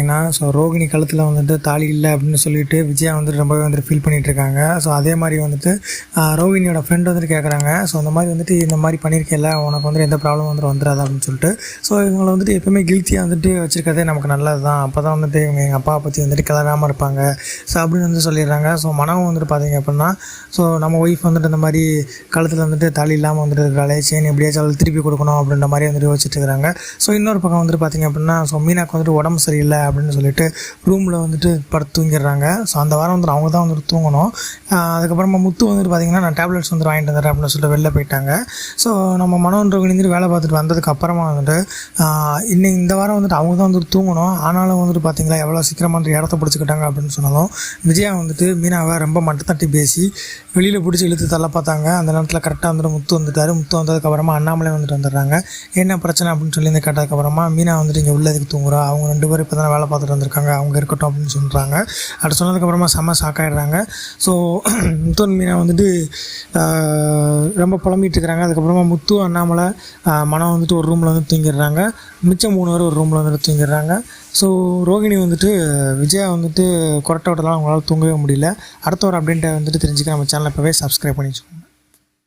ஏன்னா ரோகிணி கழுத்தில் வந்துட்டு தாலி இல்லை அப்படின்னு சொல்லிட்டு விஜயா வந்துட்டு ரொம்பவே வந்துட்டு ஃபீல் பண்ணிகிட்டு இருக்காங்க. ஸோ அதே மாதிரி வந்துட்டு ரோகிணியோட ஃப்ரெண்ட் வந்துட்டு கேட்குறாங்க. ஸோ இந்த மாதிரி வந்துட்டு இந்த மாதிரி பண்ணியிருக்கேல்ல, உனக்கு வந்துட்டு எந்த ப்ராப்ளம் வந்துட்டு வந்துடாது அப்படின்னு சொல்லிட்டு. ஸோ இவங்களை வந்துட்டு எப்போவுமே கில்த்தியாக வந்துட்டு வச்சுருக்கதே நமக்கு நல்லது தான். அப்போ தான் வந்துட்டு இவங்க எங்கள் அப்பா பற்றி வந்துட்டு கிளறாமல் இருப்பாங்க. ஸோ அப்படின்னு வந்து சொல்லிடுறாங்க. ஸோ மனம் வந்துட்டு பார்த்தீங்க அப்படின்னா, ஸோ நம்ம ஒய்ஃப் வந்துட்டு இந்த மாதிரி கழுத்தில் வந்துட்டு தாலி இல்லாமல் வந்துட்டு இருக்கிறாளே, செயின் எப்படியாச்சும் அவளுக்கு திருப்பி கொடுக்கணும் அப்படின்ற மாதிரி வந்துட்டு யோசிச்சுட்டு இருக்கிறாங்க. ஸோ இன்னொரு பக்கம் வந்துட்டு பார்த்தீங்க அப்படின்னா, ஸோ மீனாக்கு வந்துட்டு உடம்பு சரியில்லை அப்படின்னு சொல்லிட்டு ரூமில் வந்துட்டு படுத்து தூங்கிடுறாங்க. ஸோ அந்த வாரம் வந்துட்டு அவங்க தான் வந்துட்டு தூங்கணும். அதுக்கப்புறமா முத்து வந்துட்டு பார்த்திங்கன்னா, நான் டேப்லெட்ஸ் வந்துட்டு வாங்கிட்டு வந்துடுறேன் அப்படின்னு சொல்லிட்டு வெளில போயிட்டாங்க. ஸோ நம்ம மனோன்றவங்க வந்துட்டு வேலை பார்த்துட்டு வந்ததுக்கு அப்புறமா வந்துட்டு இன்னைக்கு இந்த வாரம் வந்துட்டு அவங்க தான் வந்துட்டு தூங்கணும். ஆனாலும் வந்துட்டு பார்த்திங்களா எவ்வளோ சீக்கிரமாக வந்துட்டு இடத்த பிடிச்சிக்கிட்டாங்க அப்படின்னு சொன்னாலும் விஜயா வந்துட்டு மீனாவை ரொம்ப மட்டத்தட்டி பேசி வெளியில் பிடிச்சி இழுத்து தள்ள பார்த்தாங்க. அந்த நேரத்தில் கரெக்டாக வந்துட்டு முத்து வந்துட்டார். முத்து வந்ததுக்கப்புறமா அண்ணாமலை வந்துட்டு வந்துடுறாங்க. என்ன பிரச்சனை அப்படின்னு சொல்லி வந்து கேட்டதுக்கப்புறமா மீனா வந்துட்டு இங்கே உள்ள இதுக்கு தூங்குறா, அவங்க 2 பேரும் இப்போ தான் வேலை பார்த்துட்டு வந்திருக்காங்க, அவங்க இருக்கட்டும் அப்படின்னு சொல்கிறாங்க. அப்படி சொன்னதுக்கப்புறமா செம்ம ஷாக்காயிடுறாங்க. ஸோ முத்து மீனா வந்துட்டு ரொம்ப புலம்பிகிட்டு இருக்கிறாங்க. அதுக்கப்புறமா முத்து அண்ணாமலை மனம் வந்துட்டு ஒரு ரூமில் வந்து தூங்கிடுறாங்க. மிச்சம் 3 பேர் ஒரு ரூமில் வந்துட்டு தூங்கிடுறாங்க. ஸோ ரோகிணி வந்துட்டு விஜயா வந்துட்டு கொரட்டை விட்டலாம் அவங்களால தூங்கவே முடியல. அடுத்த ஒரு அப்டேட்டை வந்துட்டு தெரிஞ்சுக்க நம்ம சேனலை இப்போவே சப்ஸ்கிரைப் பண்ணி வச்சுக்கோங்க.